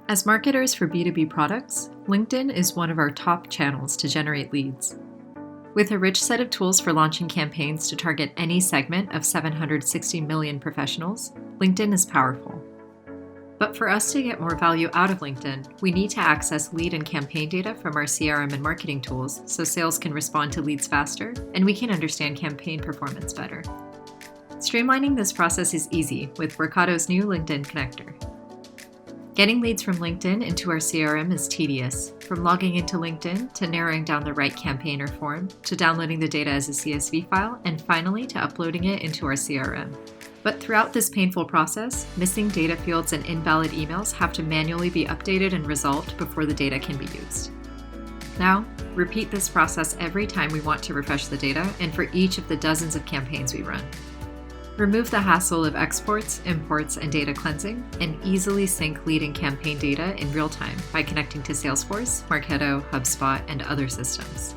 As marketers for B2B products, LinkedIn is one of our top channels to generate leads. With a rich set of tools for launching campaigns to target any segment of 760 million professionals, LinkedIn is powerful. But for us to get more value out of LinkedIn, we need to access lead and campaign data from our CRM and marketing tools so sales can respond to leads faster and we can understand campaign performance better. Streamlining this process is easy with Workato's new LinkedIn connector. Getting leads from LinkedIn into our CRM is tedious, from logging into LinkedIn to narrowing down the right campaign or form, to downloading the data as a CSV file, and finally to uploading it into our CRM. But throughout this painful process, missing data fields and invalid emails have to manually be updated and resolved before the data can be used. Now, repeat this process every time we want to refresh the data and for each of the dozens of campaigns we run. Remove the hassle of exports, imports, and data cleansing, and easily sync lead and campaign data in real time by connecting to Salesforce, Workato, HubSpot, and other systems.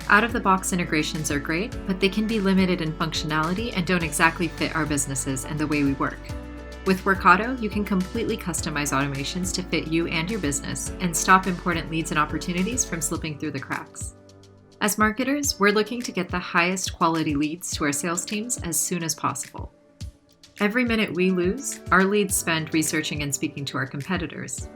Out-of-the-box integrations are great, but they can be limited in functionality and don't exactly fit our businesses and the way we work. With Workato, you can completely customize automations to fit you and your business and stop important leads and opportunities from slipping through the cracks. As marketers, we're looking to get the highest quality leads to our sales teams as soon as possible. Every minute we lose, our leads spend researching and speaking to our competitors.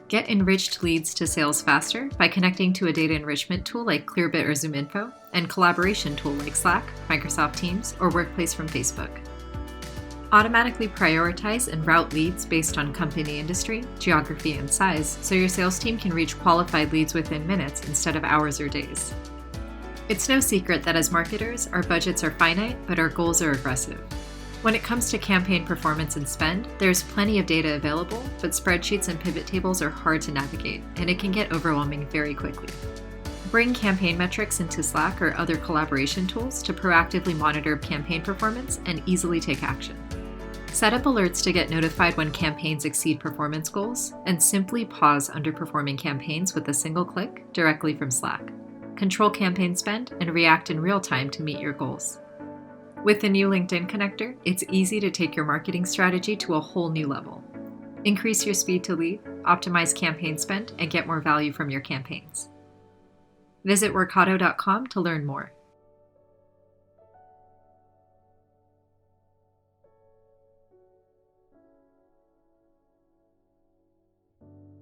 Get enriched leads to sales faster by connecting to a data enrichment tool like Clearbit or ZoomInfo, and collaboration tool like Slack, Microsoft Teams, or Workplace from Facebook. Automatically prioritize and route leads based on company industry, geography, and size so your sales team can reach qualified leads within minutes instead of hours or days. It's no secret that as marketers, our budgets are finite, but our goals are aggressive. When it comes to campaign performance and spend, there's plenty of data available, but spreadsheets and pivot tables are hard to navigate, and it can get overwhelming very quickly. Bring campaign metrics into Slack or other collaboration tools to proactively monitor campaign performance and easily take action. Set up alerts to get notified when campaigns exceed performance goals, and simply pause underperforming campaigns with a single click directly from Slack. Control campaign spend and react in real time to meet your goals. With the new LinkedIn connector, it's easy to take your marketing strategy to a whole new level. Increase your speed to lead, optimize campaign spend, and get more value from your campaigns. Visit workato.com to learn more.